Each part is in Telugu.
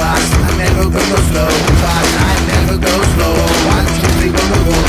fast, I never go slow. Fast, I never go slow. Watch me sleep on the wall.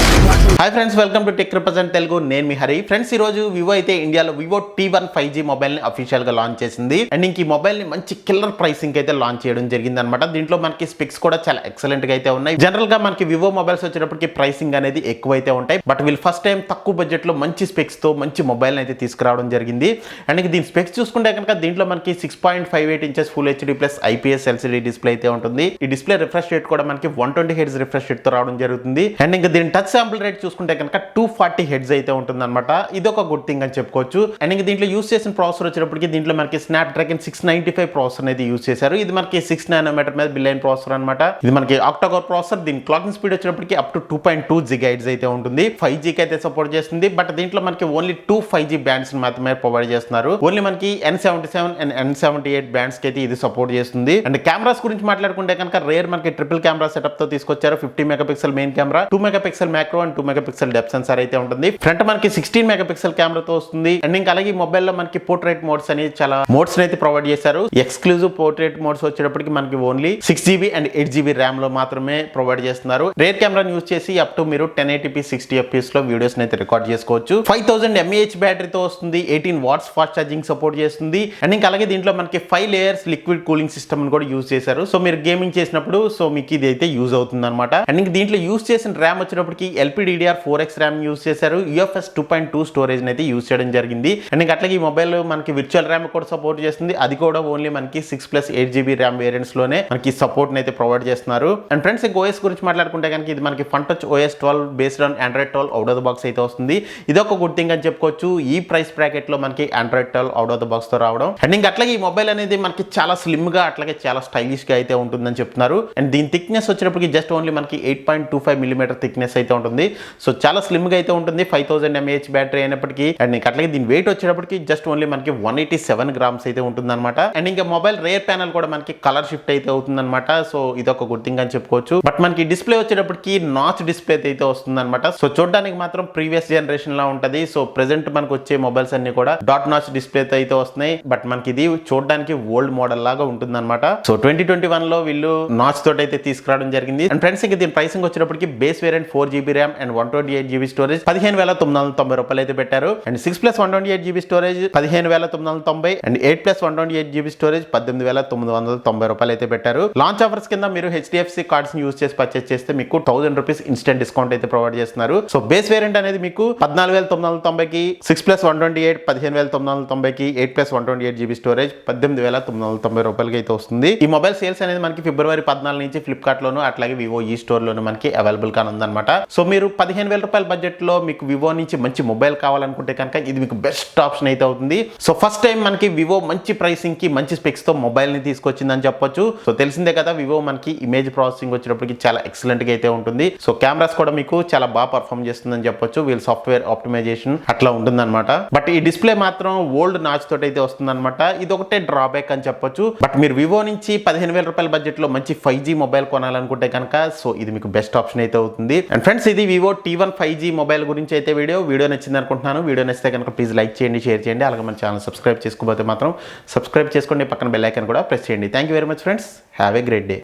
Hi friends, welcome to tech represent Telugu. నేను మీ హరి. ఫ్రెండ్స్, ఈ రోజు వివో అయితే ఇండియాలో వివో T1 5G మొబైల్ ని అఫీషియల్ గా లాంచ్ చేసింది. అండ్ ఇంక ఈ మొబైల్ ని మంచి కిల్లర్ ప్రైసింగ్ అయితే లాంచ్ చేయడం జరిగింది అనమాట. దీంట్లో మనకి స్పెక్స్ కూడా చాలా ఎక్సలెంట్ గా అయితే ఉన్నాయి. జనరల్ గా మనకి వివో మొబైల్స్ వచ్చేటప్పటికి ప్రైసింగ్ అనేది ఎక్కువైతే ఉంటాయి. బట్ వీళ్ళు ఫస్ట్ టైం తక్కువ బడ్జెట్ లో మంచి స్పెక్స్ తో మంచి మొబైల్ అయితే తీసుకురావడం జరిగింది. అండ్ ఇంక దీని స్పెక్స్ చూసుకుంటే కనుక దీంట్లో మనకి 6.58 inches full HD plus IPS LCD display అయితే ఉంటుంది. ఈ డిస్ప్లే రిఫ్రెష్ రేట్ కూడా మనకి 120 హెడ్స్ రిఫ్రెష్ రేట్ తో రావడం జరుగుతుంది. అండ్ ఇంకా దీని టచ్ శాంపుల్ రేట్ చూసుకుంటే కనుక 240 హెడ్స్ అయితే ఉంటుంది అనమాట. ఇది ఒక గుడ్ థింగ్ అని చెప్పుకోవచ్చు. అండ్ ఇంకా దీంట్లో యూస్ చేసిన ప్రాసెసర్ వచ్చేటప్పటికి దీంట్లో మనకి స్నాప్డ్రాగన్ 695 ప్రాసెసర్ అనేది యూస్ చేశారు. ఇది మనకి 6 నానోమీటర్ మీద బిలియన్ ప్రాసెసర్ అనమాట. ఇది మనకి ఆక్టాకోర్ ప్రాసెసర్. దీని క్లాకింగ్ స్పీడ్ వచ్చేటప్పటికి అప్ టు 2.2 GHz అయితే ఉంటుంది. 5G కి అయితే సపోర్ట్ చేస్తుంది. బట్ దీంట్లో మనకి ఓన్లీ 2 5G బ్యాండ్స్ మాత్రమే ప్రొవైడ్ చేస్తున్నారు. ఓన్లీ మనకి N77 అండ్ N78 బ్యాండ్స్ కి అయితే ఇది సపోర్ట్ చేస్తుంది. అండ్ కెమెరాస్ గురించి మాట్లాడుకుంటే కనుక రేర్ మనకి ట్రిపుల్ కెమెరా సెటప్ తో తీసుకొచ్చారు. 50 megapixel main camera, 2 megapixel macro and 2 megapixel depth censor అయితే ఉంటుంది. ఫ్రంట్ మనకి 16 మెగాపిక్సెల్ కెమెరాతో వస్తుంది. అండ్ ఇంకా అలాగే మొబైల్ లో మనకి పోర్ట్రేట్ మోడ్స్ అని చాలా మోడ్స్ అయితే ప్రొవైడ్ చేశారు. ఎక్స్క్లూజివ్ పోర్ట్రేట్ మోడ్స్ వచ్చేటప్పటికి మనకి only 6GB and 8GB RAM లో మాత్రమే ప్రొవైడ్ చేస్తున్నారు. రేర్ కెమెరాని యూస్ చేసి అప్ టు మీరు 1080p 60fps లో వీడియోస్ అయితే రికార్డ్ చేసుకోవచ్చు. 5000 mAh బ్యాటరీతో వస్తుంది. 18 వాట్స్ ఫాస్ట్ ఛార్జింగ్ సపోర్ట్ చేస్తుంది. అండ్ ఇంకా అలాగే దీంట్లో మనకి 5 లేయర్స్ లిక్విడ్ కూలింగ్ సిస్టమ్ కూడా యూస్ చేశారు. సో మీరు గేమింగ్ చేసినప్పుడు సో మీకు ఇది అయితే యూజ్ అవుతుంది అనమాట. అండ్ ఇంక దీంట్లో యూస్ చేసిన ర్యామ్ వచ్చేటప్పటికి LPDDR4X ర్యామ్ యూస్ చేశారు. UFS 2.2 స్టోరేజ్ అయితే యూస్ చేయడం జరిగింది. అండ్ ఇంకా అట్లాగే ఈ మొబైల్ మనకి విర్చువల్ ర్యామ్ కూడా సపోర్ట్ చేస్తుంది. అది కూడా ఓన్లీ మనకి 6+8GB ర్యామ్ వేరియంట్స్ లోనే మనకి సపోర్ట్ అయితే ప్రొవైడ్ చేస్తున్నారు. అండ్ ఫ్రెండ్స్, ఇంక ఓఎస్ గురించి మాట్లాడుకుంటే కనుక ఇది మనకి fun touch OS 12 based on Android 12 out of the box అయితే వస్తుంది. ఇది ఒక గుడ్ థింగ్ అని చెప్పుకోవచ్చు. ఈ ప్రైస్ బ్రాకెట్ లో మనకి Android 12 out of the box తో రావడం. అండ్ ఇంకా అట్లాగే ఈ మొబైల్ అనేది మనకి చాలా స్లిమ్ గా అట్లాగే చాలా స్టైలిష్ గా అయితే ఉంటుందని చెప్తున్నారు. అండ్ దీని థిక్నెస్ వచ్చేటప్పటికి జస్ట్ ఓన్లీ మనకి 8.25 mm థిక్నెస్ అయితే ఉంటుంది. సో చాలా స్లిమ్ గా అయితే ఉంటుంది. 5000 mAh బ్యాటరీ అయినప్పటికీ. అండ్ ఇంకా అట్లాగే దీని వెయిట్ వచ్చేటప్పటికి జస్ట్ ఓన్లీ మనకి 187 గ్రామ్స్ అయితే ఉంటుంది అనమాట. అండ్ ఇంకా మొబైల్ రేర్ ప్యానల్ కూడా మనకి కలర్ షిఫ్ట్ అయితే అవుతుంది అనమాట. సో ఇది ఒక గుడ్ థింగ్ అని చెప్పుకోవచ్చు. బట్ మనకి డిస్ప్లే వచ్చేటప్పటికి నాచ్ డిస్ప్లే అయితే వస్తుంది అనమాట. సో చూడడానికి మాత్రం ప్రీవియస్ జనరేషన్ లా ఉంటది. సో ప్రెసెంట్ మనకు వచ్చే మొబైల్స్ అన్ని కూడా డాట్ నాచ్ డిస్ప్లే అయితే వస్తున్నాయి. బట్ మనకి ఇది చూడడానికి ఓల్డ్ మోడల్ లాగా ఉంటుంది అనమాట. సో 2021 లో వీళ్ళు నాచ్ తోటి అయితే తీసుకురావడం జరిగింది. అండ్ ఫ్రెండ్స్, ఇంకా దీని ప్రైసింగ్ వచ్చేటప్పటికి base variant 4GB RAM and 128GB storage 15,990 అయితే పెట్టారు. And 6+128GB storage 15,990 and 8+128GB storage 18,990 అయితే పెట్టారు. లాంచ్ ఆఫర్స్ కింద మీరు HDFC కార్డ్స్ ని యూస్ చేసి పర్చేస్ చేస్తే మీకు 1000 రూపీస్ ఇన్స్టెంట్ డిస్కౌంట్ అయితే ప్రొవైడ్ చేస్తున్నారు. సో బేస్ వేరియంట్ అనేది మీకు 14,990కి, 6+128 15,990కి, 8+128GB స్టోరేజ్ 18,990 అయితే వస్తుంది. ఈ మొబైల్ సేల్స్ అనేది మనకి ఫిబ్రవరి 14 నుంచి ఫ్లిప్కార్ట్ లోను అట్లాగే వివో ఈ స్టోర్ లోను మనకి అవైలబుల్ గా ఉందన్నమాట. సో మీరు 15,000 రూపాయల బడ్జెట్ లో మీకు వివో నుంచి మంచి మొబైల్ కావాలనుకుంటే కనుక ఇది మీకు బెస్ట్ ఆప్షన్ అయితే అవుతుంది. సో ఫస్ట్ టైం మనకి వివో మంచి ప్రైసింగ్ కి మంచి స్పెక్స్ తో మొబైల్ ని తీసుకొచ్చిందని చెప్పొచ్చు. సో తెలిసిందే కదా, వివో మనకి ఇమేజ్ ప్రాసెసింగ్ వచ్చేటప్పటికి చాలా ఎక్సలెంట్ గా అయితే ఉంటుంది. సో కెమెరాస్ కూడా మీకు చాలా బాగా పర్ఫామ్ చేస్తుందని చెప్పొచ్చు. వీళ్ళ సాఫ్ట్వేర్ ఆప్టిమైజేషన్ అట్లా ఉంటుంది అనమాట. బట్ ఈ డిస్ప్లే మాత్రం ఓల్డ్ నాచ్ తోటి అయితే వస్తుంది అనమాట. ఇది ఒకటే డ్రాబ్యాక్ అని చెప్పొచ్చు. బట్ మీరు వివో నుంచి 15,000 రూపాయల బడ్జెట్ లో మంచి 5G మొబైల్ కొనాలనుకుంటే కనుక సో ఇది మీకు బెస్ట్ ఆప్షన్ అయితే అవుతుంది. అండ్ ఫ్రెండ్స్, ఇది వివో T1 5G మొబైల్ గురించి అయితే వీడియో నచ్చింది అనుకుంటున్నాను. వీడియో నచ్చితే కనుక ప్లీజ్ లైక్ చేయండి, షేర్ చేయండి. అలాగే మన ఛానల్ సబ్స్క్రైబ్ చేసుకోకపోతే మాత్రం సబ్స్క్రైబ్ చేసుకోండి. పక్కన బెల్ ఐకాన్ కూడా ప్రెస్ చేయండి. Thank you very much friends. Have a great day.